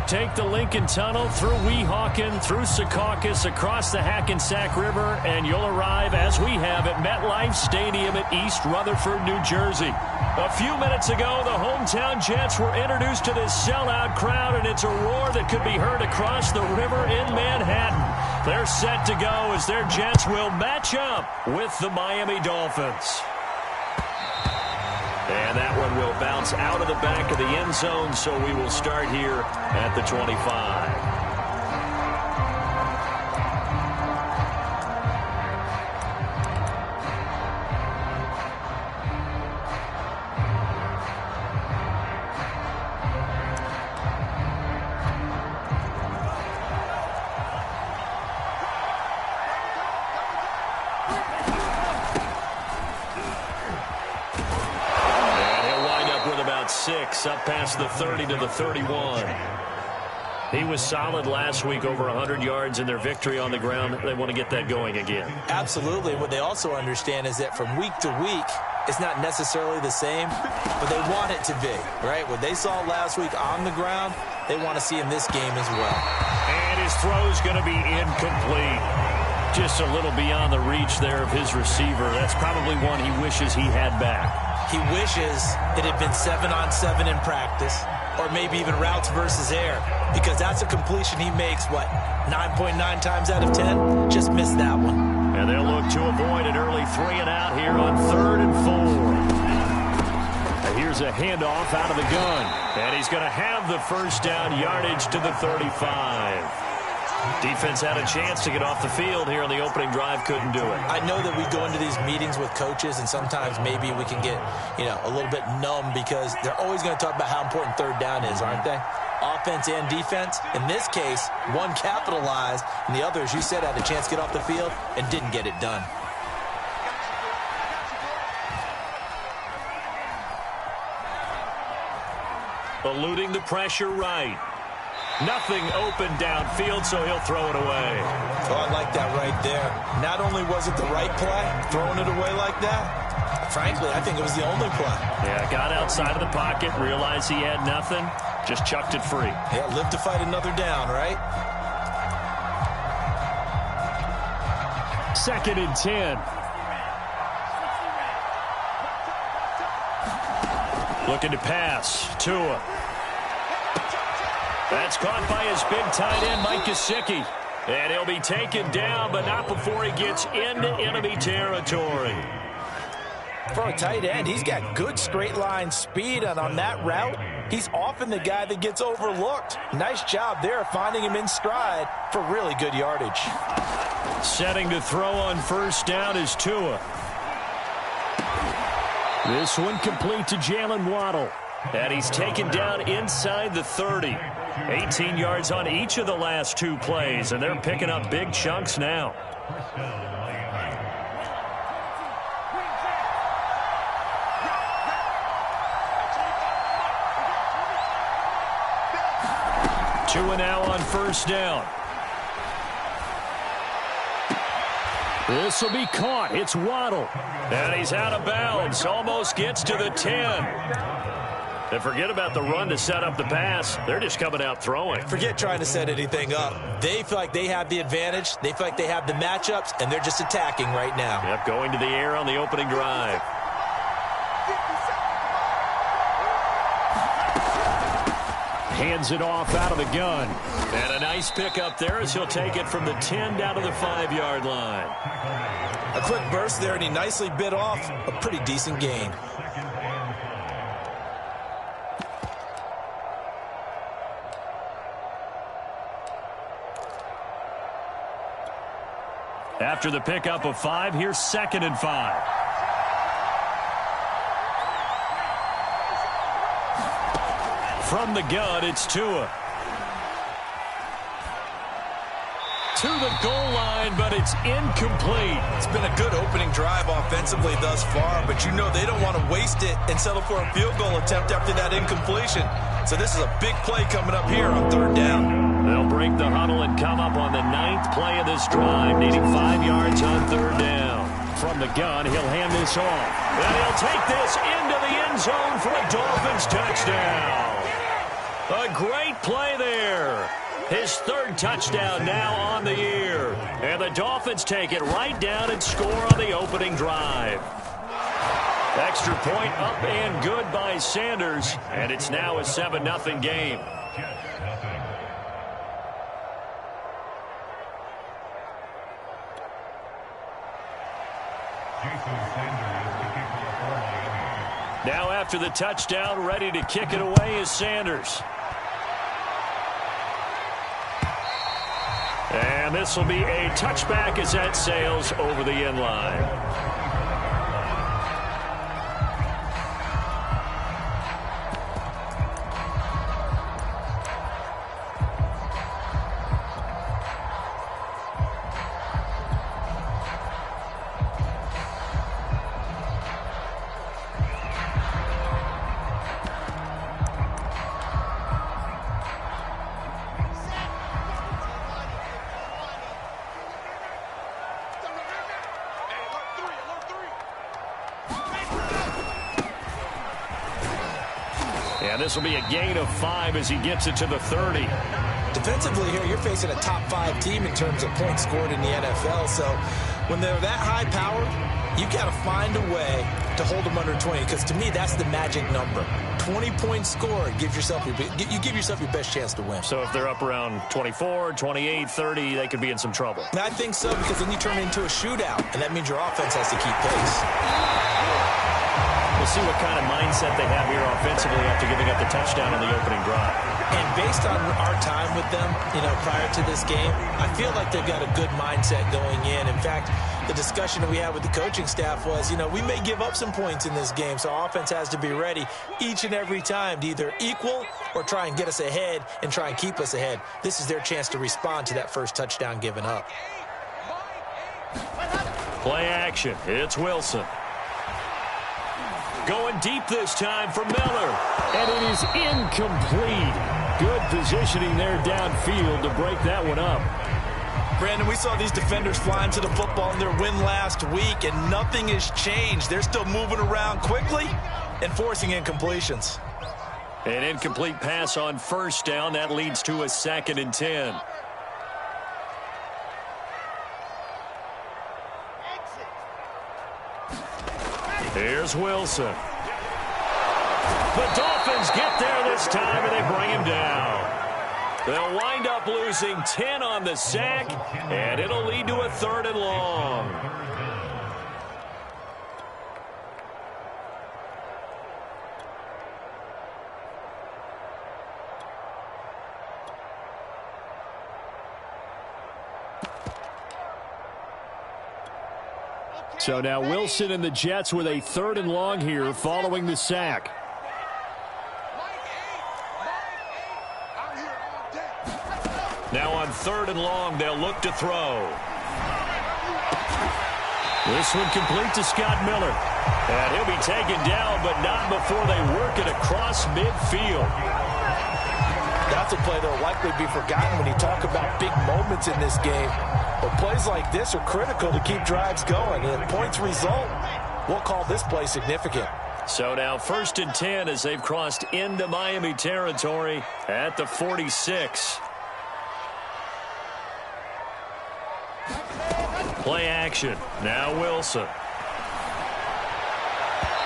Take the Lincoln Tunnel through Weehawken, through Secaucus, across the Hackensack River, and you'll arrive, as we have, at MetLife Stadium at East Rutherford, New Jersey. A few minutes ago, the hometown Jets were introduced to this sellout crowd, and it's a roar that could be heard across the river in Manhattan. They're set to go as their Jets will match up with the Miami Dolphins. And that one will bounce out of the back of the end zone, so we will start here at the 25. Up past the 30 to the 31. He was solid last week, over 100 yards in their victory on the ground. They want to get that going again. Absolutely. What they also understand is that from week to week, it's not necessarily the same, but they want it to be, right? What they saw last week on the ground, they want to see in this game as well. And his throw's going to be incomplete. Just a little beyond the reach there of his receiver. That's probably one he wishes he had back. He wishes it had been 7-on-7 in practice, or maybe even routes versus air, because that's a completion he makes, what, 9.9 times out of 10? Just missed that one. And they'll look to avoid an early 3-and-out here on 3rd and 4. Here's a handoff out of the gun, and he's going to have the first down yardage to the 35. Defense had a chance to get off the field here on the opening drive, couldn't do it. I know that we go into these meetings with coaches, and sometimes maybe we can get, a little bit numb because they're always going to talk about how important third down is, aren't they? Offense and defense. In this case, one capitalized, and the other, as you said, had a chance to get off the field and didn't get it done. Eluding the pressure right. Nothing open downfield, so he'll throw it away. Oh, I like that right there. Not only was it the right play, throwing it away like that, frankly, I think it was the only play. Yeah, got outside of the pocket, realized he had nothing, just chucked it free. Yeah, live to fight another down, right? 2nd and 10. Looking to pass. Tua. That's caught by his big tight end, Mike Gesicki. And he'll be taken down, but not before he gets into enemy territory. For a tight end, he's got good straight line speed, and on that route, he's often the guy that gets overlooked. Nice job there finding him in stride for really good yardage. Setting to throw on first down is Tua. This one complete to Jalen Waddle. And he's taken down inside the 30. 18 yards on each of the last 2 plays, and they're picking up big chunks now. Tua now on first down. This will be caught. It's Waddle. And he's out of bounds. Almost gets to the 10. And forget about the run to set up the pass. They're just coming out throwing. Forget trying to set anything up. They feel like they have the advantage. They feel like they have the matchups, and they're just attacking right now. Yep, going to the air on the opening drive. Hands it off out of the gun. And a nice pickup there as he'll take it from the 10 down to the 5-yard line. A quick burst there, and he nicely bit off a pretty decent gain. After the pickup of 5, here's 2nd and 5. From the gun, it's Tua. To the goal line, but it's incomplete. It's been a good opening drive offensively thus far, but you know they don't want to waste it and settle for a field goal attempt after that incompletion. So this is a big play coming up here on 3rd down. They'll break the huddle and come up on the 9th play of this drive, needing 5 yards on 3rd down. From the gun, he'll hand this off. And he'll take this into the end zone for a Dolphins touchdown. A great play there. His third touchdown now on the year. And the Dolphins take it right down and score on the opening drive. Extra point up and good by Sanders. And it's now a 7-0 game. Now after the touchdown, ready to kick it away is Sanders. And this will be a touchback as that sails over the end line. And this will be a gain of 5 as he gets it to the 30. Defensively here, you're facing a top 5 team in terms of points scored in the NFL. So when they're that high powered, you got to find a way to hold them under 20. Because to me, that's the magic number. 20 points scored, you give yourself your best chance to win. So if they're up around 24, 28, 30, they could be in some trouble. And I think so, because then you turn it into a shootout, and that means your offense has to keep pace. We'll see what kind of mindset they have here offensively after giving up the touchdown on the opening drive. And based on our time with them, prior to this game, I feel like they've got a good mindset going in. In fact, the discussion that we had with the coaching staff was, we may give up some points in this game, so our offense has to be ready each and every time to either equal or try and get us ahead and try and keep us ahead. This is their chance to respond to that first touchdown given up. Play action. It's Wilson. Going deep this time for Miller. And it is incomplete. Good positioning there downfield to break that one up. Brandon, we saw these defenders flying to the football in their win last week, and nothing has changed. They're still moving around quickly and forcing incompletions. An incomplete pass on first down. That leads to a 2nd and 10. Here's Wilson. The Dolphins get there this time, and they bring him down. They'll wind up losing 10 on the sack, and it'll lead to a 3rd and long. So now Wilson and the Jets with a 3rd and long here following the sack. Now on 3rd and long, they'll look to throw. This one complete to Scott Miller. And he'll be taken down, but not before they work it across midfield. That's a play that will likely be forgotten when you talk about big moments in this game. But plays like this are critical to keep drives going. And if points result, we'll call this play significant. So now 1st and 10 as they've crossed into Miami territory at the 46. Play action. Now Wilson.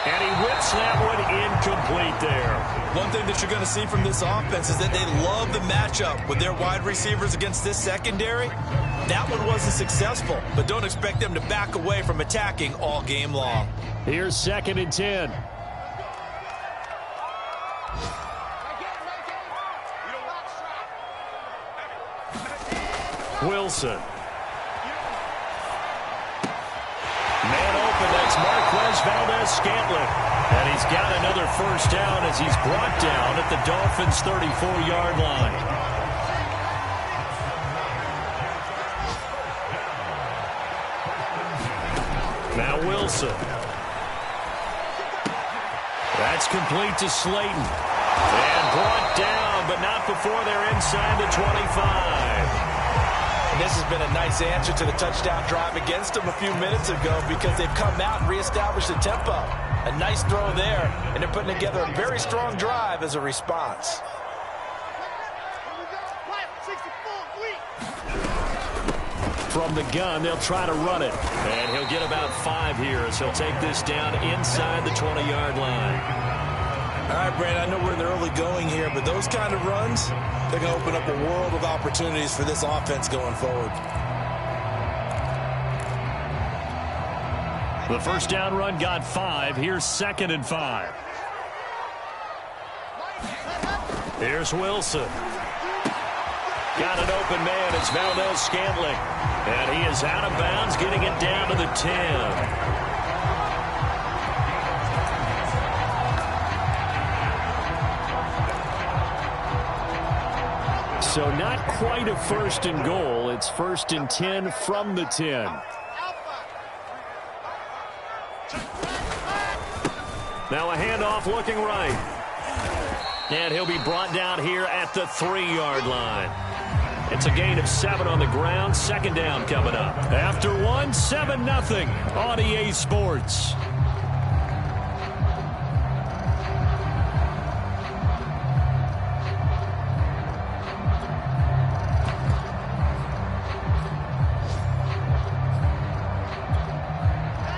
And he whips that one incomplete there. One thing that you're going to see from this offense is that they love the matchup with their wide receivers against this secondary. That one wasn't successful, but don't expect them to back away from attacking all game long. Here's 2nd and 10. Wilson. Man open, that's Marquez Valdez-Scantling. And he's got another 1st down as he's brought down at the Dolphins' 34-yard line. Now Wilson. That's complete to Slayton. And brought down, but not before they're inside the 25. And this has been a nice answer to the touchdown drive against them a few minutes ago because they've come out and reestablished the tempo. A nice throw there, and they're putting together a very strong drive as a response. from the gun. They'll try to run it. And he'll get about 5 here as he'll take this down inside the 20-yard line. All right, Brandon, I know we're in the early going here, but those kind of runs, they're going to open up a world of opportunities for this offense going forward. The first down run got 5. Here's 2nd and 5. Here's Wilson. Got an open man. It's Valdez-Scantling. And he is out of bounds, getting it down to the 10. So not quite a 1st and goal. It's 1st and 10 from the 10. Now a handoff looking right. And he'll be brought down here at the 3-yard line. It's a gain of 7 on the ground. 2nd down coming up. After 1, 7-0 on EA Sports.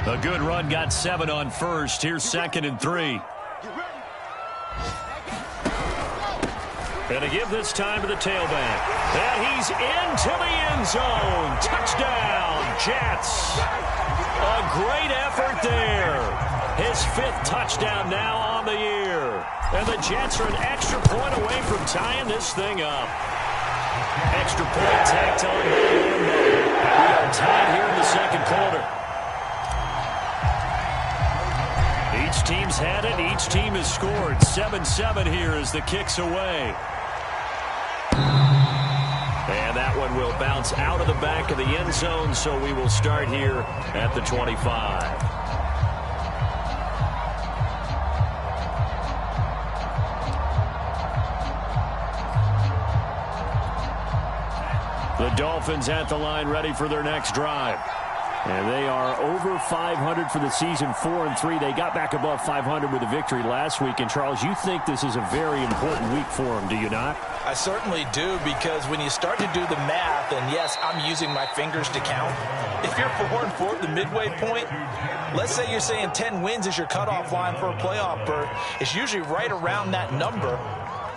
A good run got 7 on 1st. Here's 2nd and 3. And to give this time to the tailback. And he's into the end zone. Touchdown, Jets. A great effort there. His 5th touchdown now on the year. And the Jets are an extra point away from tying this thing up. Extra point tacked on by Lambo. We are tied here in the 2nd quarter. Each team's had it. Each team has scored. 7-7 here as the kick's away. And that one will bounce out of the back of the end zone, so we will start here at the 25. The Dolphins at the line ready for their next drive. And they are over 500 for the season, 4-3. They got back above 500 with a victory last week. And, Charles, you think this is a very important week for them, do you not? I certainly do, because when you start to do the math, and yes, I'm using my fingers to count. If you're 4-4 at the midway point, let's say you're saying 10 wins is your cutoff line for a playoff berth. It's usually right around that number.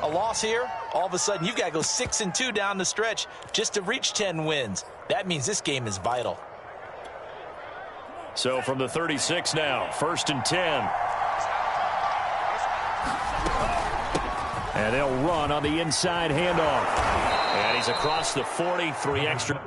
A loss here, all of a sudden you've got to go 6-2 down the stretch just to reach 10 wins. That means this game is vital. So from the 36 now, 1st and 10. And they'll run on the inside handoff. And he's across the 40, 3 extra.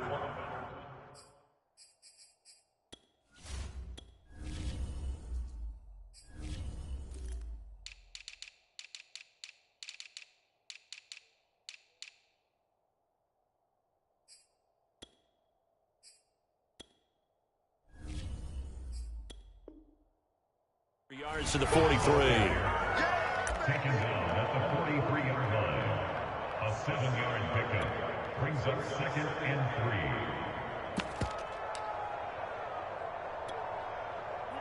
Yards to the 43. Taken down at the 43-yard line. A 7-yard pickup brings up 2nd and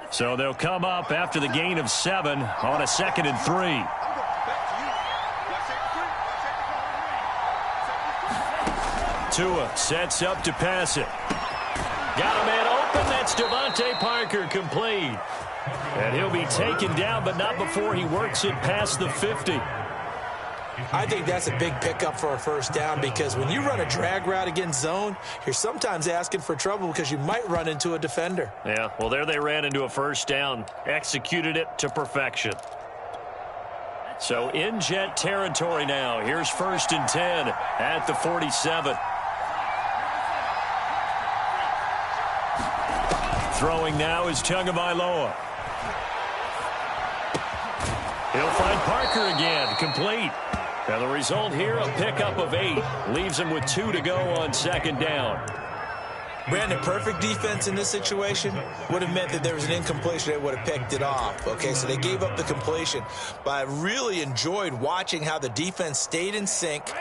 3. So they'll come up after the gain of 7 on a 2nd and 3. Tua sets up to pass it. Got a man open. That's Devontae Parker, complete. And he'll be taken down, but not before he works it past the 50. I think that's a big pickup for a 1st down, because when you run a drag route against zone, you're sometimes asking for trouble because you might run into a defender. Yeah, well, there they ran into a 1st down, executed it to perfection. So in Jet territory now. Here's 1st and 10 at the 47. Throwing now is Tagovailoa. He'll find Parker again, complete. Now the result here, a pickup of 8. Leaves him with 2 to go on 2nd down. Brandon, perfect defense in this situation would have meant that there was an incompletion. They would have picked it off. Okay, so they gave up the completion. But I really enjoyed watching how the defense stayed in sync,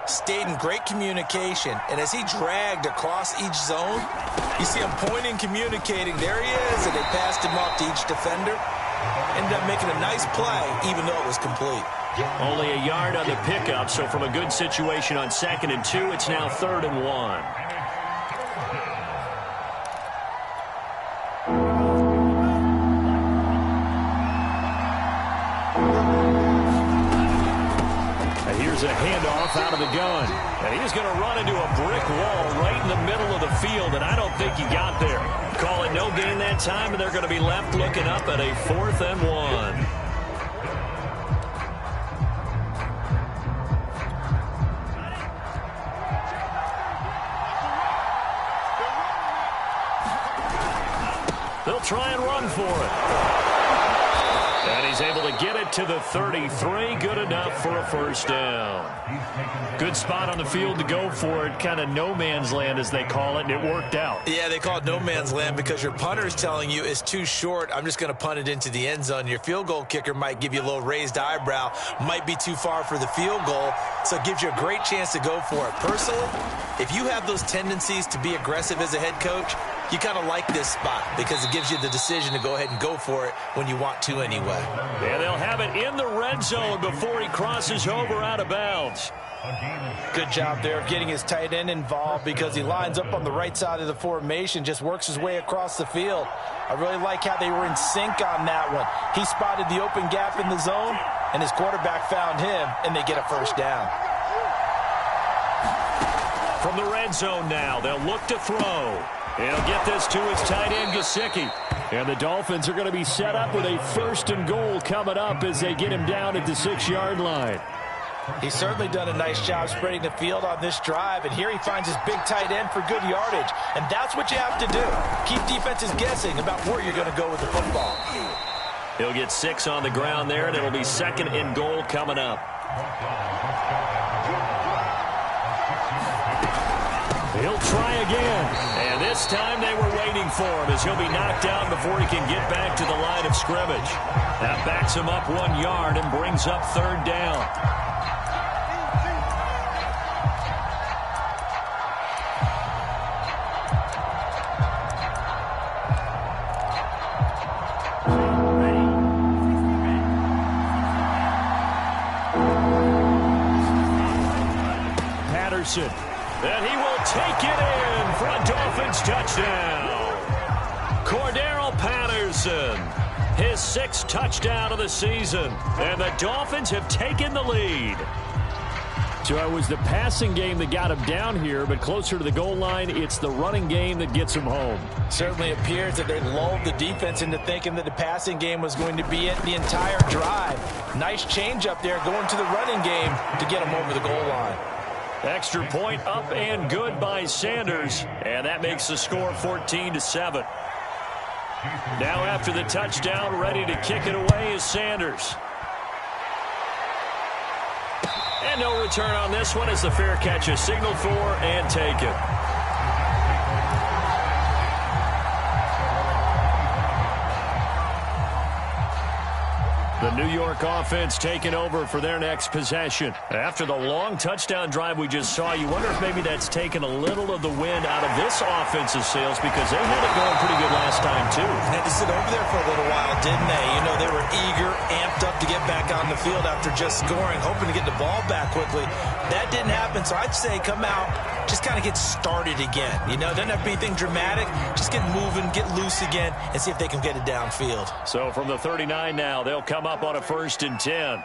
stayed in great communication, and as he dragged across each zone, you see him pointing, communicating. There he is, and they passed him off to each defender. Ended up making a nice play, even though it was complete. Only a yard on the pickup, so from a good situation on 2nd and 2, it's now 3rd and 1. And he's going to run into a brick wall right in the middle of the field, and I don't think he got there. Call it no gain that time, and they're going to be left looking up at a 4th and 1. They'll try and run for it. And he's able to get it to the 33. Good enough for a 1st down. Good spot on the field to go for it. Kind of no man's land, as they call it, and it worked out. Yeah, they call it no man's land because your punter is telling you it's too short. I'm just going to punt it into the end zone. Your field goal kicker might give you a little raised eyebrow. Might be too far for the field goal, so it gives you a great chance to go for it. Personally, if you have those tendencies to be aggressive as a head coach, you kind of like this spot because it gives you the decision to go ahead and go for it when you want to anyway. And they'll have it in the red zone before he crosses over out of bounds. Good job there of getting his tight end involved because he lines up on the right side of the formation, just works his way across the field. I really like how they were in sync on that one. He spotted the open gap in the zone, and his quarterback found him, and they get a 1st down. From the red zone now, they'll look to throw. He'll get this to his tight end, Gesicki. And the Dolphins are going to be set up with a 1st and goal coming up as they get him down at the 6-yard line. He's certainly done a nice job spreading the field on this drive, and here he finds his big tight end for good yardage. And that's what you have to do. Keep defenses guessing about where you're going to go with the football. He'll get 6 on the ground there, and it'll be 2nd and goal coming up. He'll try again. And this time they were waiting for him as he'll be knocked down before he can get back to the line of scrimmage. That backs him up 1 yard and brings up 3rd down. Patterson. And he will take it in for a Dolphins touchdown. Cordarrelle Patterson, his 6th touchdown of the season. And the Dolphins have taken the lead. So it was the passing game that got him down here, but closer to the goal line, it's the running game that gets him home. Certainly appears that they lulled the defense into thinking that the passing game was going to be it the entire drive. Nice change up there going to the running game to get him over the goal line. Extra point up and good by Sanders, and that makes the score 14-7. Now after the touchdown, ready to kick it away is Sanders. And no return on this one as the fair catch is signaled for and taken. The New York offense taking over for their next possession. After the long touchdown drive we just saw, you wonder if maybe that's taken a little of the wind out of this offensive sails because they had it going pretty good last time, too. Had to sit over there for a little while, didn't they? You know, they were eager, amped up to get back on the field after just scoring, hoping to get the ball back quickly. That didn't happen, so I'd say come out, just kind of get started again. You know, doesn't have to be anything dramatic. Just get moving, get loose again, and see if they can get it downfield. So from the 39 now, they'll come up on a 1st and 10.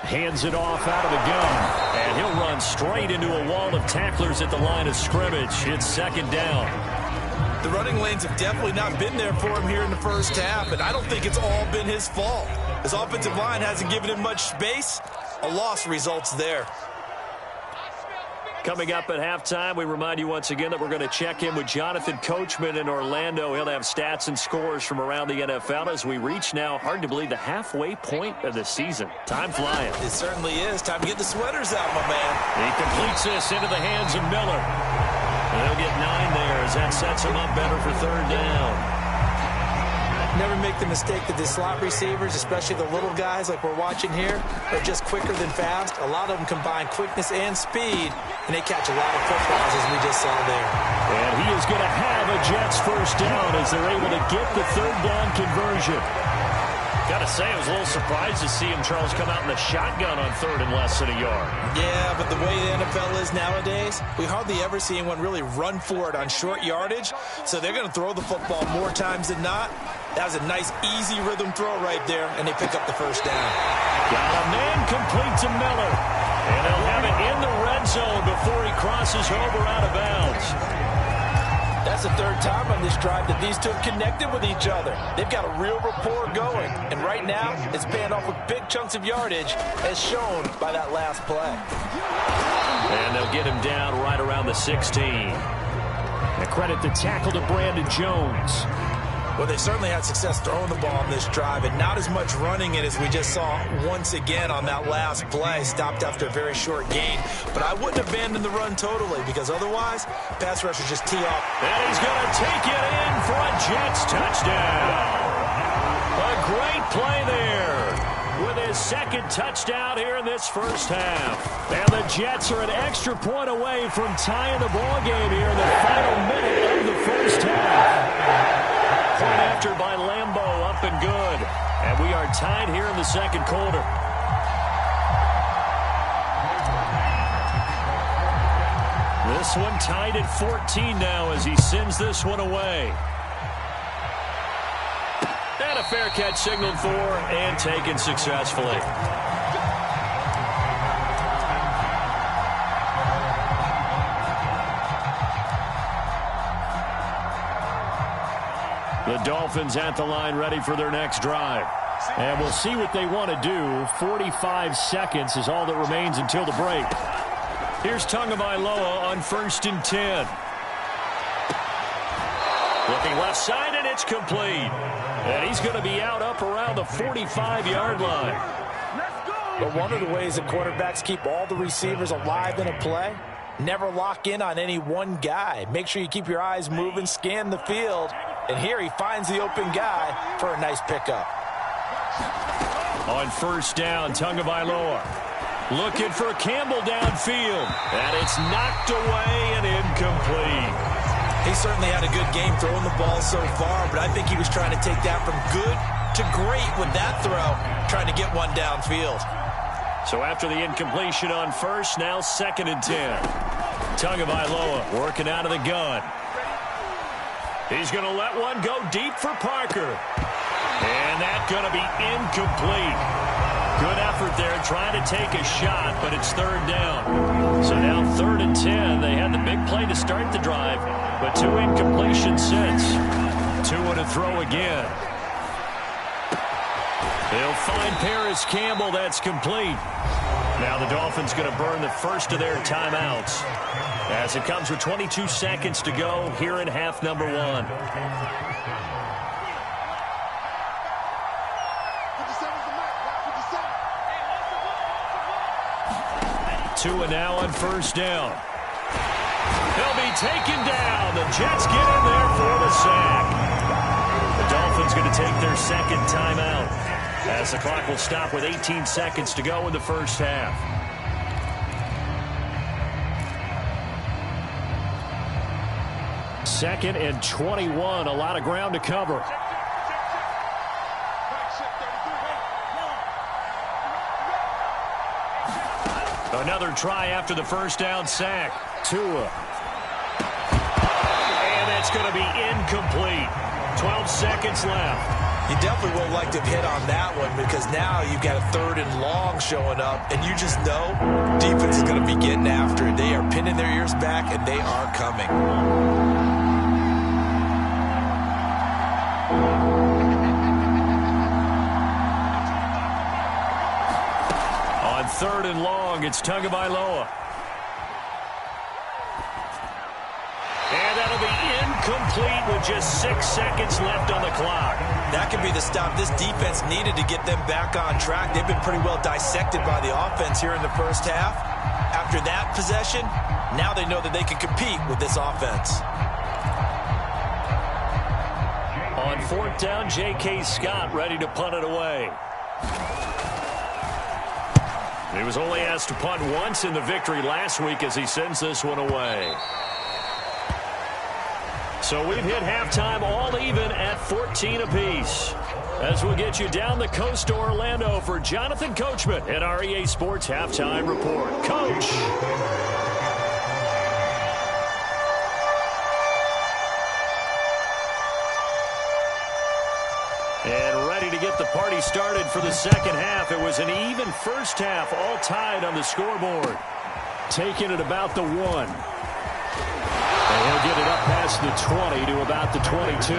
Hands it off out of the gun, and he'll run straight into a wall of tacklers at the line of scrimmage. It's 2nd down. The running lanes have definitely not been there for him here in the first half, and I don't think it's all been his fault. His offensive line hasn't given him much space. A loss results there. Coming up at halftime, we remind you once again that we're going to check in with Jonathan Coachman in Orlando. He'll have stats and scores from around the NFL as we reach now, hard to believe, the halfway point of the season. Time flying. It certainly is. Time to get the sweaters out, my man. He completes this into the hands of Miller. And they'll get 9 there as that sets him up better for 3rd down. Never make the mistake that the slot receivers, especially the little guys like we're watching here, are just quicker than fast. A lot of them combine quickness and speed, and they catch a lot of footballs as we just saw there. And he is going to have a Jets 1st down as they're able to get the 3rd down conversion. Got to say, I was a little surprised to see him, Charles, come out in the shotgun on 3rd and less than a yard. Yeah, but the way the NFL is nowadays, we hardly ever see anyone really run for it on short yardage. So they're going to throw the football more times than not. That was a nice, easy rhythm throw right there, and they pick up the first down. Got a man complete to Miller. And they'll have it in the red zone before he crosses over out of bounds. That's the third time on this drive that these two have connected with each other. They've got a real rapport going. And right now, it's paying off with big chunks of yardage, as shown by that last play. And they'll get him down right around the 16. And credit the tackle to Brandon Jones. Well, they certainly had success throwing the ball on this drive, and not as much running it as we just saw once again on that last play. Stopped after a very short gain. But I wouldn't abandon the run totally, because otherwise, pass rushers just tee off. And he's going to take it in for a Jets touchdown. A great play there with his second touchdown here in this first half. And the Jets are an extra point away from tying the ball game here in the final minute of the first half. Point after by Lambeau, up and good. And we are tied here in the second quarter. This one tied at 14 now as he sends this one away. And a fair catch signaled for and taken successfully. The Dolphins at the line ready for their next drive. And we'll see what they want to do. 45 seconds is all that remains until the break. Here's Tagovailoa on 1st and 10. Looking left side, and it's complete. And he's going to be out up around the 45-yard line. But one of the ways that quarterbacks keep all the receivers alive in a play, never lock in on any one guy. Make sure you keep your eyes moving, scan the field. And here he finds the open guy for a nice pickup. On 1st down, Tagovailoa looking for Campbell downfield. And it's knocked away and incomplete. He certainly had a good game throwing the ball so far, but I think he was trying to take that from good to great with that throw, trying to get one downfield. So after the incompletion on 1st, now 2nd and 10. Tagovailoa working out of the gun. He's going to let one go deep for Parker. And that's going to be incomplete. Good effort there trying to take a shot, but it's 3rd down. So now 3rd and 10. They had the big play to start the drive, but 2 incompletions since. 2 and a throw again. They'll find Paris Campbell. That's complete. Now the Dolphins going to burn the first of their timeouts as it comes with 22 seconds to go here in half number 1. Two and now on 1st down. He'll be taken down. The Jets get in there for the sack. The Dolphins going to take their 2nd timeout as the clock will stop with 18 seconds to go in the first half. Second and 21, a lot of ground to cover. Another try after the 1st down sack. Tua. And it's going to be incomplete. 12 seconds left. You definitely would like to have hit on that one because now you've got a 3rd and long showing up, and you just know defense is going to be getting after it. They are pinning their ears back, and they are coming. On 3rd and long, it's Tagovailoa. And that'll be incomplete with just 6 seconds left on the clock. That could be the stop this defense needed to get them back on track. They've been pretty well dissected by the offense here in the first half. After that possession, now they know that they can compete with this offense. On 4th down, J.K. Scott ready to punt it away. He was only asked to punt once in the victory last week as he sends this one away. So we've hit halftime all even at 14 apiece. As we'll get you down the coast to Orlando for Jonathan Coachman at our EA Sports Halftime Report. Coach. And ready to get the party started for the second half. It was an even first half, all tied on the scoreboard. Taking it about the 1. And he'll get it up past the 20 to about the 22.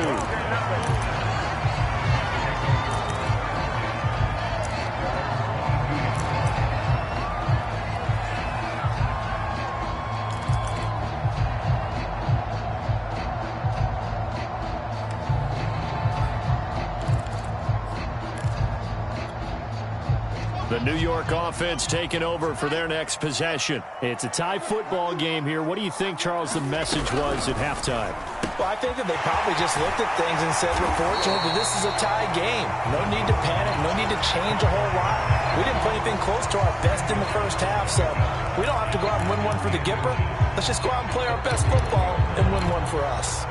The New York offense taking over for their next possession. It's a tie football game here. What do you think, Charles, the message was at halftime? Well, I think that they probably just looked at things and said, we're fortunate that this is a tie game. No need to panic. No need to change a whole lot. We didn't play anything close to our best in the first half, so we don't have to go out and win one for the Gipper. Let's just go out and play our best football and win one for us.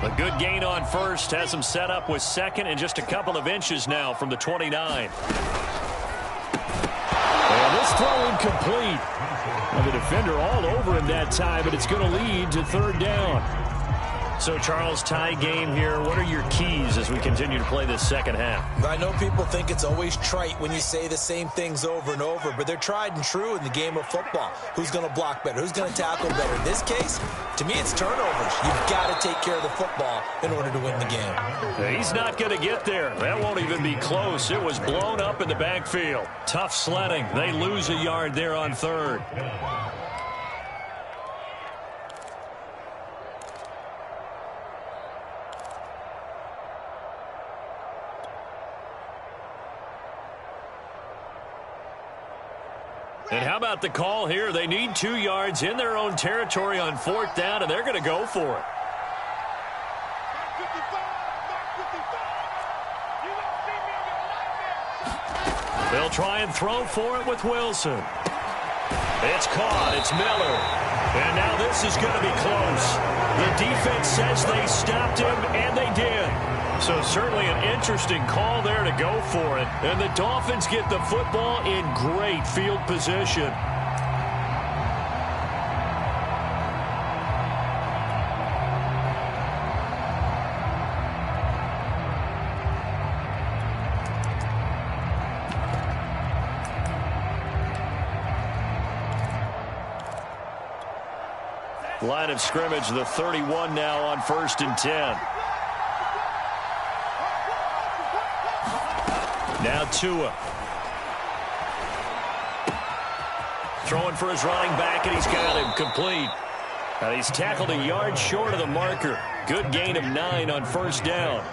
A good gain on first has him set up with second and just a couple of inches now from the 29. And this throw incomplete. Well, the defender all over him that time, but it's going to lead to third down. So, Charles, tie game here. What are your keys as we continue to play this second half? I know people think it's always trite when you say the same things over and over, but they're tried and true in the game of football. Who's going to block better? Who's going to tackle better? In this case, to me, it's turnovers. You've got to take care of the football in order to win the game. He's not going to get there. That won't even be close. It was blown up in the backfield. Tough sledding. They lose a yard there on third. And how about the call here? They need 2 yards in their own territory on fourth down, and they're going to go for it. They'll try and throw for it with Wilson. It's caught. It's Miller. And now this is going to be close. The defense says they stopped him, and they did. So certainly an interesting call there to go for it. And the Dolphins get the football in great field position. Line of scrimmage, the 31 now on 1st and 10. Now Tua. Throwing for his running back, and he's got him complete. He's tackled a yard short of the marker. Good gain of 9 on 1st down.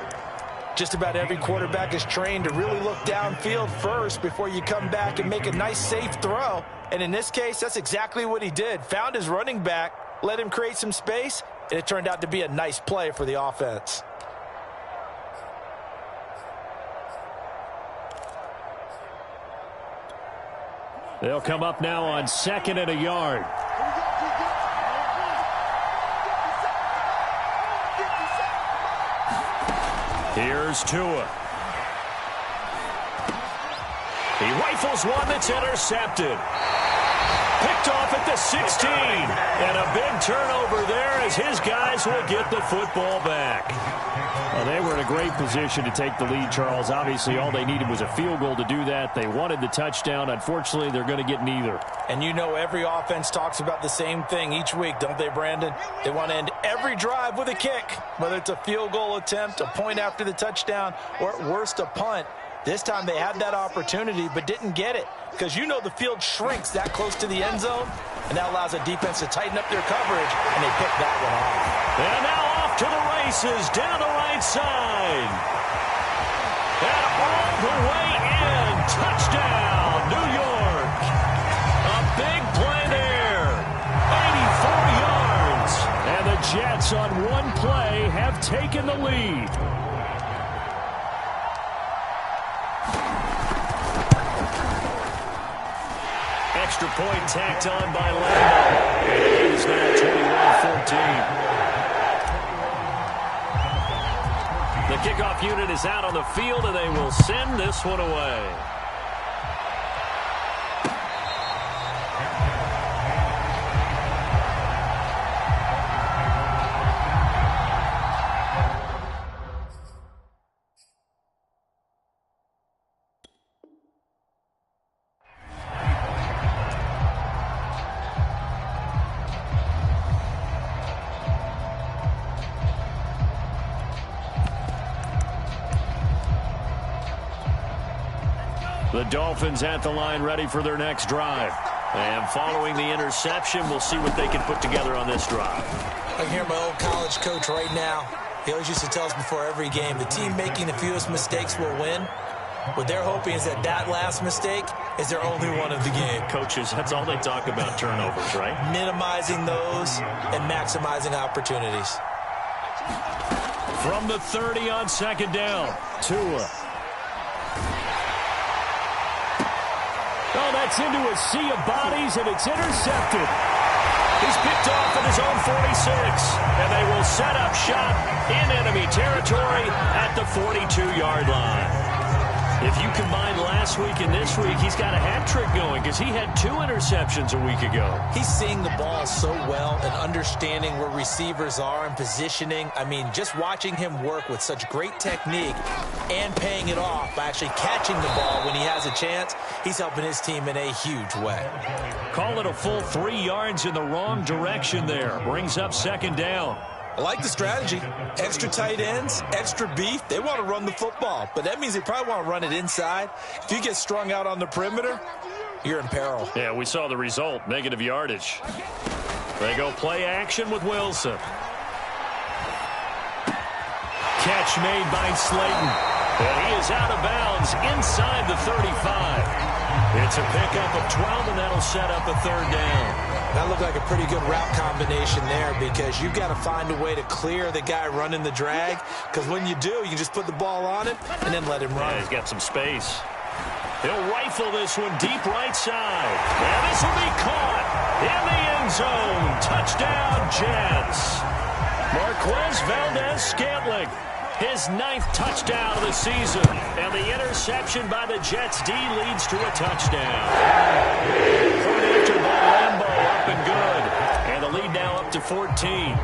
Just about every quarterback is trained to really look downfield first before you come back and make a nice, safe throw. And in this case, that's exactly what he did. Found his running back, let him create some space, and it turned out to be a nice play for the offense. They'll come up now on 2nd and a yard. Here's Tua. He rifles one that's intercepted. Picked off at the 16. And a big turnover there as his guys will get the football back. Well, they were in a great position to take the lead, Charles. Obviously, all they needed was a field goal to do that. They wanted the touchdown. Unfortunately, they're going to get neither. And you know every offense talks about the same thing each week, don't they, Brandon? They want to end every drive with a kick, whether it's a field goal attempt, a point after the touchdown, or at worst, a punt. This time they had that opportunity but didn't get it because you know the field shrinks that close to the end zone, and that allows a defense to tighten up their coverage, and they pick that one off. And now off to the races down the right side. And all the way in. Touchdown, New York. A big play there. 84 yards. And the Jets on one play have taken the lead. Extra point tacked on by Lambo. It is now 21-14. The kickoff unit is out on the field, and they will send this one away. The Dolphins at the line ready for their next drive. And following the interception, we'll see what they can put together on this drive. I can hear my old college coach right now. He always used to tell us before every game, the team making the fewest mistakes will win. What they're hoping is that last mistake is their only one of the game. Coaches, that's all they talk about, turnovers, right? Minimizing those and maximizing opportunities. From the 30 on second down, Tua. Oh, that's into a sea of bodies, and it's intercepted. He's picked off at his own 46, and they will set up shop in enemy territory at the 42-yard line. If you combine last week and this week, he's got a hat trick going because he had 2 interceptions a week ago. He's seeing the ball so well and understanding where receivers are and positioning. I mean, just watching him work with such great technique and paying it off by actually catching the ball when he has a chance, he's helping his team in a huge way. Call it a full 3 yards in the wrong direction there. Brings up second down. I like the strategy. Extra tight ends, extra beef. They want to run the football, but that means they probably want to run it inside. If you get strung out on the perimeter, you're in peril. Yeah, we saw the result, negative yardage. They go play action with Wilson. Catch made by Slayton. And he is out of bounds inside the 35. It's a pickup of 12, and that'll set up a third down. That looked like a pretty good route combination there because you've got to find a way to clear the guy running the drag, because when you do, you can just put the ball on him and then let him run. Yeah, he's got some space. He'll rifle this one deep right side. And this will be caught in the end zone. Touchdown, Jets. Marquez Valdez-Scantling, his 9th touchdown of the season. And the interception by the Jets D leads to a touchdown. Third after ball, Lambo up and good. And the lead now up to 14.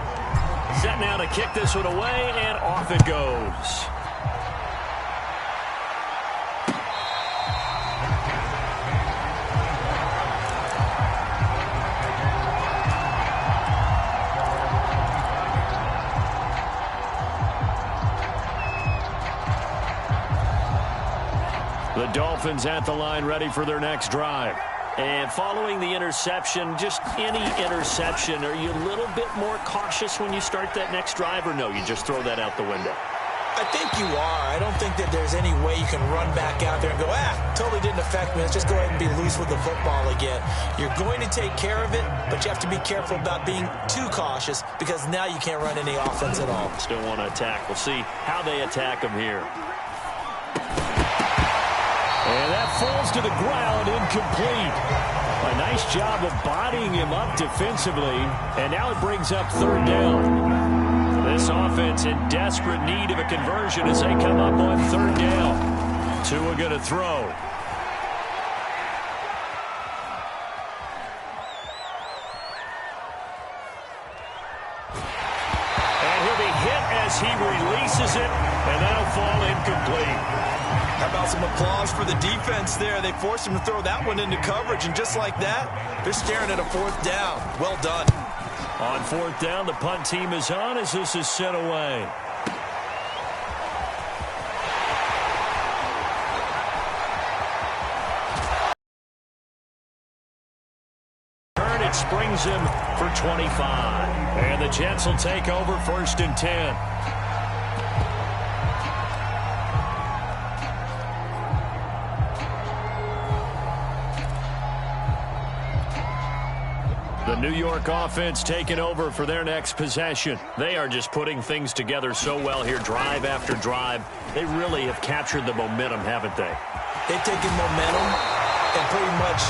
Set now to kick this one away, and off it goes. The Dolphins at the line ready for their next drive. And following the interception, just any interception, are you a little bit more cautious when you start that next drive, or no, you just throw that out the window? I think you are. I don't think that there's any way you can run back out there and go, totally didn't affect me. Let's just go ahead and be loose with the football again. You're going to take care of it, but you have to be careful about being too cautious because now you can't run any offense at all. Still want to attack. We'll see how they attack him here. And that falls to the ground, incomplete. A nice job of bodying him up defensively, and now it brings up third down. This offense in desperate need of a conversion as they come up on third down. Tua going to throw. And he'll be hit as he releases it, and that'll fall incomplete. How about some applause for the defense there? They forced him to throw that one into coverage, and just like that, they're staring at a fourth down. Well done. On fourth down, the punt team is on as this is sent away. It springs him for 25. And the Jets will take over 1st and 10. The New York offense taking over for their next possession. They are just putting things together so well here, drive after drive. They really have captured the momentum, haven't they? They've taken momentum and pretty much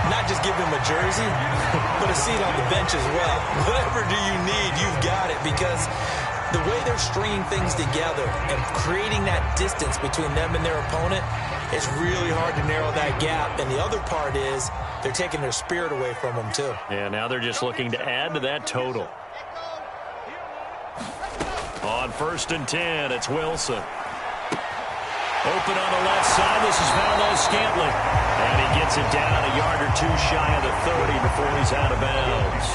not just give him a jersey, but a seat on the bench as well. Whatever do you need, you've got it, because the way they're stringing things together and creating that distance between them and their opponent, it's really hard to narrow that gap. And the other part is they're taking their spirit away from them, too. Yeah, now they're just looking to add to that total. On 1st and 10, it's Wilson. Open on the left side, this is Valdez-Scantling. And he gets it down a yard or two shy of the 30 before he's out of bounds.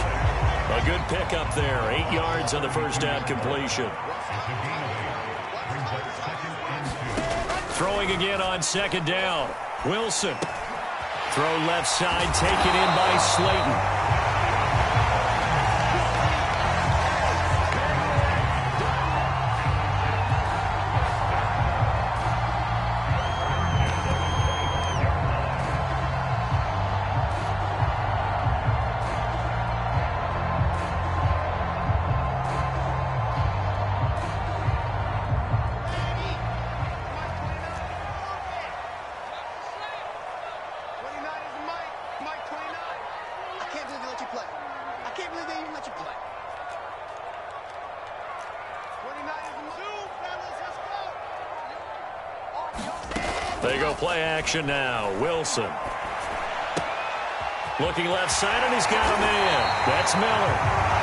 A good pickup there, 8 yards on the first down completion. Throwing again on second down. Wilson. Throw left side, taken in by Slayton. They go play action now. Wilson. Looking left side, and he's got a man. That's Miller.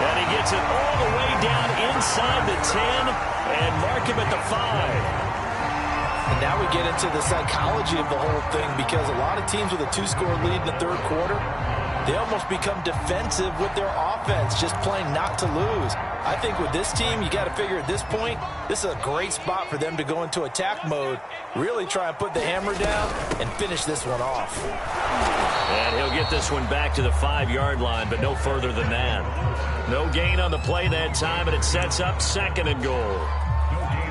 And he gets it all the way down inside the 10 and mark him at the 5. And now we get into the psychology of the whole thing, because a lot of teams with a 2-score lead in the third quarter, they almost become defensive with their offense, just playing not to lose. I think with this team, you got to figure at this point, this is a great spot for them to go into attack mode, really try and put the hammer down and finish this one off. And he'll get this one back to the 5-yard line, but no further than that. No gain on the play that time, and it sets up 2nd and goal.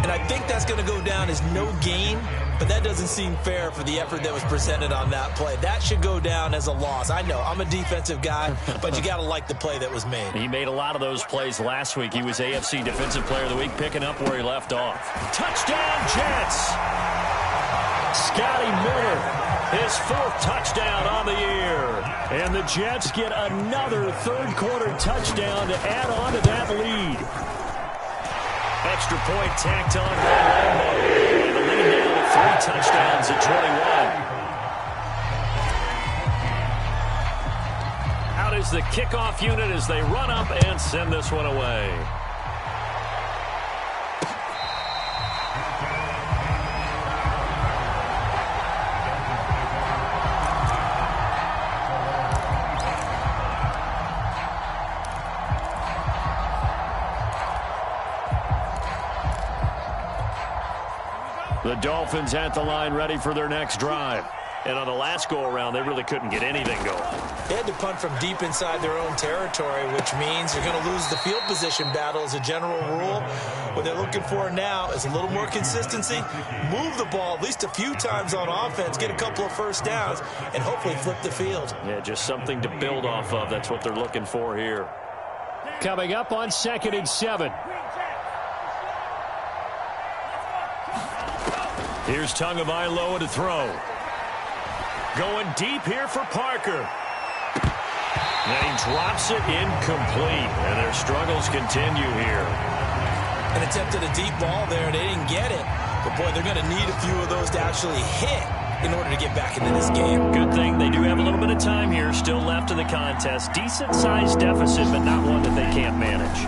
And I think that's going to go down as no gain, but that doesn't seem fair for the effort that was presented on that play. That should go down as a loss. I know, I'm a defensive guy, but you got to like the play that was made. He made a lot of those plays last week. He was AFC Defensive Player of the Week, picking up where he left off. Touchdown, Jets! Scotty Miller, his 4th touchdown on the year. And the Jets get another third-quarter touchdown to add on to that lead. Extra point tacked on by Lambo. And the lead now to 3 touchdowns at 21. Out is the kickoff unit as they run up and send this one away. The Dolphins at the line, ready for their next drive. And on the last go-around, they really couldn't get anything going. They had to punt from deep inside their own territory, which means you're going to lose the field position battle as a general rule. What they're looking for now is a little more consistency, move the ball at least a few times on offense, get a couple of first downs, and hopefully flip the field. Yeah, just something to build off of. That's what they're looking for here. Coming up on 2nd and 7. Here's Tagovailoa to throw. Going deep here for Parker. And he drops it incomplete. And their struggles continue here. An attempt at a deep ball there. They didn't get it. But, boy, they're going to need a few of those to actually hit in order to get back into this game. Good thing they do have a little bit of time here still left in the contest. Decent-sized deficit, but not one that they can't manage.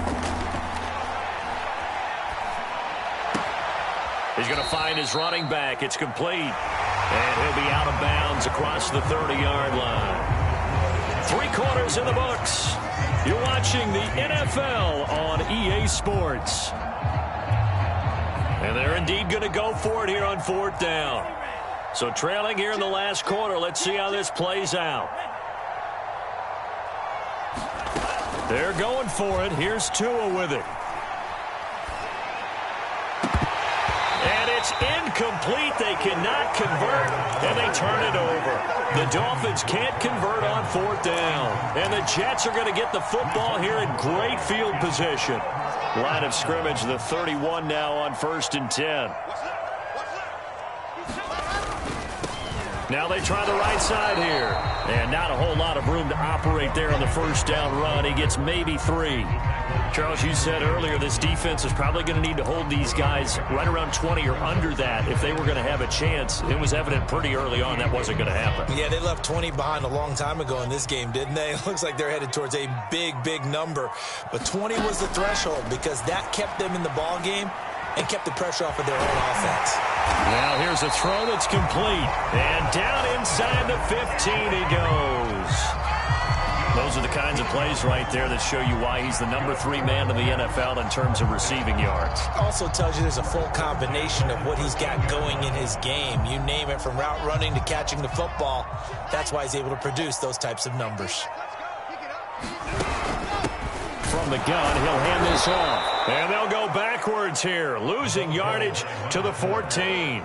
He's going to find his running back. It's complete. And he'll be out of bounds across the 30-yard line. 3 quarters in the books. You're watching the NFL on EA Sports. And they're indeed going to go for it here on 4th down. So trailing here in the last quarter. Let's see how this plays out. They're going for it. Here's Tua with it. It's incomplete. They cannot convert, and they turn it over. The Dolphins can't convert on 4th down, and the Jets are going to get the football here in great field position. Line of scrimmage, the 31 now on 1st and 10. Now they try the right side here, and not a whole lot of room to operate there on the 1st down run. He gets maybe 3. Charles, you said earlier this defense is probably going to need to hold these guys right around 20 or under that if they were going to have a chance. It was evident pretty early on that wasn't going to happen. Yeah, they left 20 behind a long time ago in this game, didn't they? It looks like they're headed towards a big, big number. But 20 was the threshold because that kept them in the ball game and kept the pressure off of their own offense. Now here's a throw that's complete. And down inside the 15 he goes. Those are the kinds of plays right there that show you why he's the #3 man in the NFL in terms of receiving yards. Also tells you there's a full combination of what he's got going in his game. You name it, from route running to catching the football. That's why he's able to produce those types of numbers. From the gun, he'll hand this off. And they'll go backwards here, losing yardage to the 14.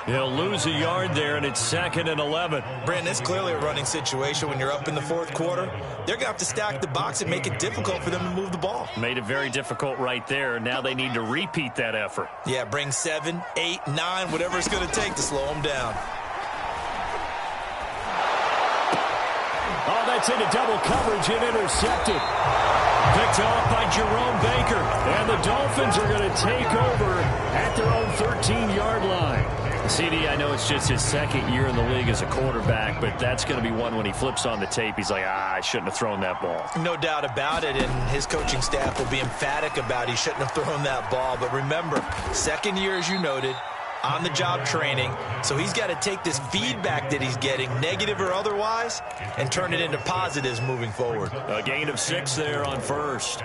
He'll lose a yard there, and it's 2nd and 11. Brandon, it's clearly a running situation when you're up in the 4th quarter. They're going to have to stack the box and make it difficult for them to move the ball. Made it very difficult right there. Now they need to repeat that effort. Yeah, bring 7, 8, 9, whatever it's going to take to slow them down. Oh, that's into double coverage and intercepted. Picked off by Jerome Baker. And the Dolphins are going to take over at their own 13-yard line. CD, I know it's just his 2nd year in the league as a quarterback, but that's going to be one when he flips on the tape. He's like, I shouldn't have thrown that ball. No doubt about it, and his coaching staff will be emphatic about he shouldn't have thrown that ball. But remember, 2nd year, as you noted, on-the-job training, so he's got to take this feedback that he's getting, negative or otherwise, and turn it into positives moving forward. A gain of 6 there on 1st.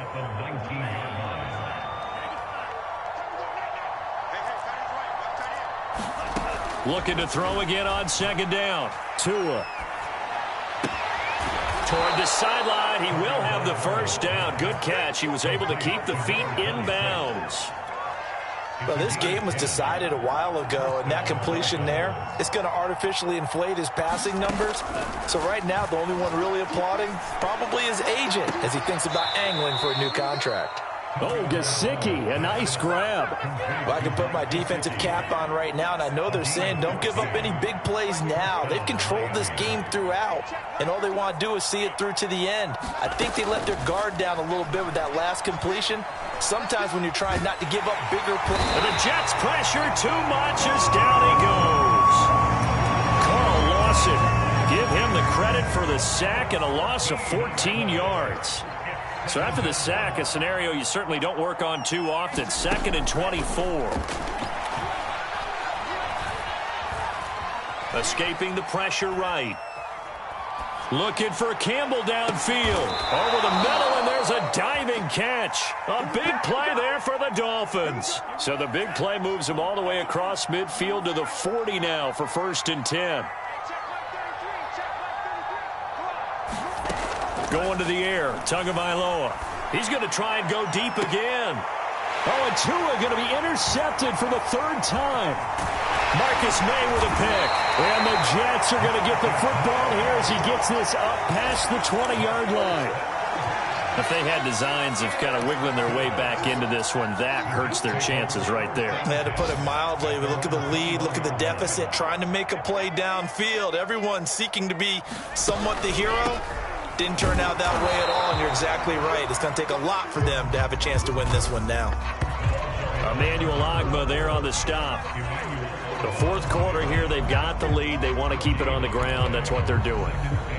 Looking to throw again on 2nd down. Tua. Toward the sideline. He will have the 1st down. Good catch. He was able to keep the feet in bounds. Well, this game was decided a while ago, and that completion there is going to artificially inflate his passing numbers. So right now, the only one really applauding probably his agent as he thinks about angling for a new contract. Oh, Gesicki, a nice grab. Well, I can put my defensive cap on right now, and I know they're saying don't give up any big plays now. They've controlled this game throughout, and all they want to do is see it through to the end. I think they let their guard down a little bit with that last completion. Sometimes when you're trying not to give up bigger plays. And the Jets pressure too much as down he goes. Carl Lawson, give him the credit for the sack and a loss of 14 yards. So after the sack, a scenario you certainly don't work on too often. 2nd and 24. Escaping the pressure right. Looking for Campbell downfield. Over the middle, and there's a diving catch. A big play there for the Dolphins. So the big play moves them all the way across midfield to the 40 now for 1st and 10. Going to the air, Tagovailoa. He's going to try and go deep again. Oh, and Tua going to be intercepted for the 3rd time. Marcus May with a pick. And the Jets are going to get the football here as he gets this up past the 20-yard line. If they had designs of kind of wiggling their way back into this one, that hurts their chances right there. They had to put it mildly, but look at the lead, look at the deficit, trying to make a play downfield. Everyone seeking to be somewhat the hero. Didn't turn out that way at all, and you're exactly right. It's going to take a lot for them to have a chance to win this one now. Emmanuel Ogbah there on the stop. The 4th quarter here, they've got the lead. They want to keep it on the ground. That's what they're doing.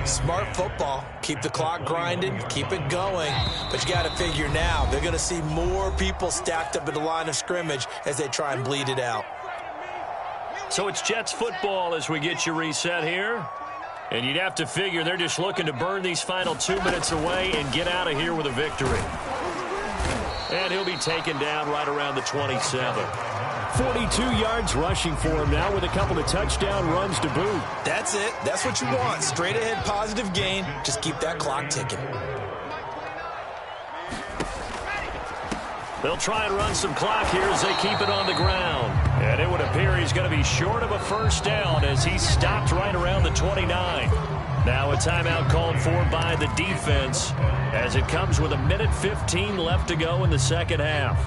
Smart football. Keep the clock grinding, keep it going. But you got to figure now, they're going to see more people stacked up at the line of scrimmage as they try and bleed it out. So it's Jets football as we get you reset here. And you'd have to figure they're just looking to burn these final 2 minutes away and get out of here with a victory. And he'll be taken down right around the 27. 42 yards rushing for him now with a couple of touchdown runs to boot. That's it. That's what you want. Straight ahead positive gain. Just keep that clock ticking. They'll try and run some clock here as they keep it on the ground. And it would appear he's going to be short of a 1st down as he stopped right around the 29. Now a timeout called for by the defense as it comes with 1:15 left to go in the 2nd half.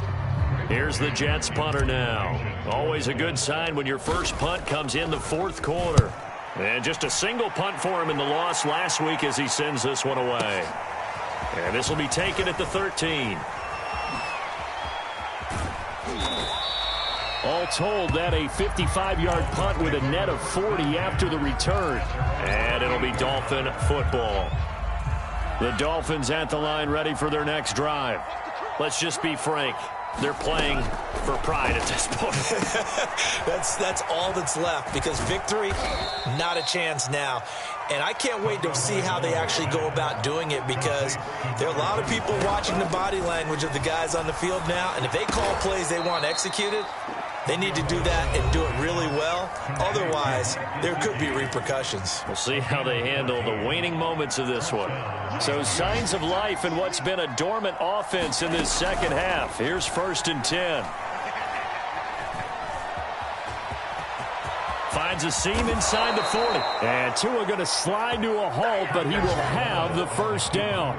Here's the Jets punter now. Always a good sign when your first punt comes in the 4th quarter. And just a single punt for him in the loss last week as he sends this one away. And this will be taken at the 13. All told, that a 55-yard punt with a net of 40 after the return. And it'll be Dolphin football. The Dolphins at the line ready for their next drive. Let's just be frank. They're playing for pride at this point. That's all that's left, because victory, not a chance now. And I can't wait to see how they actually go about doing it, because there are a lot of people watching the body language of the guys on the field now, and if they call plays they want executed, they need to do that and do it really well. Otherwise, there could be repercussions. We'll see how they handle the waning moments of this one. So signs of life in what's been a dormant offense in this second half. Here's 1st and 10. Finds a seam inside the 40. And Tua going to slide to a halt, but he will have the first down.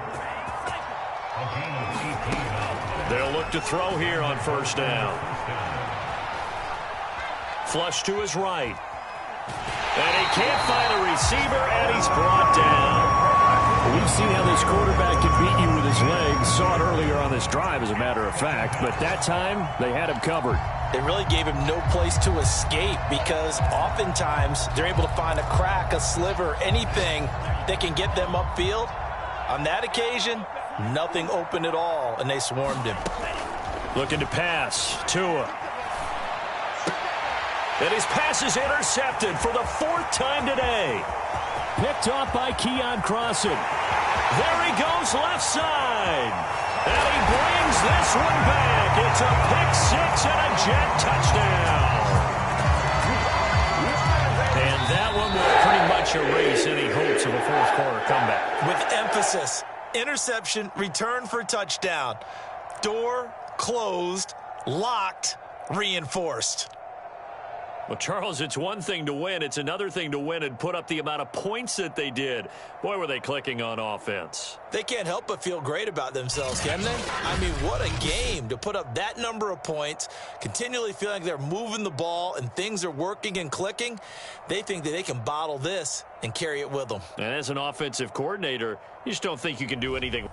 They'll look to throw here on 1st down. Flush to his right. And he can't find a receiver, and he's brought down. We've seen how this quarterback can beat you with his legs. Saw it earlier on this drive, as a matter of fact. But that time, they had him covered. They really gave him no place to escape, because oftentimes they're able to find a crack, a sliver, anything that can get them upfield. On that occasion, nothing open at all, and they swarmed him. Looking to pass. Tua. And his pass is intercepted for the 4th time today. Picked off by Keon Crossan. There he goes left side. And he brings this one back. It's a pick 6 and a jet touchdown. And that one will pretty much erase any hopes of a 4th quarter comeback. With emphasis, interception, return for touchdown. Door closed, locked, reinforced. Well, Charles, it's one thing to win. It's another thing to win and put up the amount of points that they did. Boy, were they clicking on offense. They can't help but feel great about themselves, can they? I mean, what a game to put up that number of points, continually feeling like they're moving the ball and things are working and clicking. They think that they can bottle this and carry it with them. And as an offensive coordinator, you just don't think you can do anything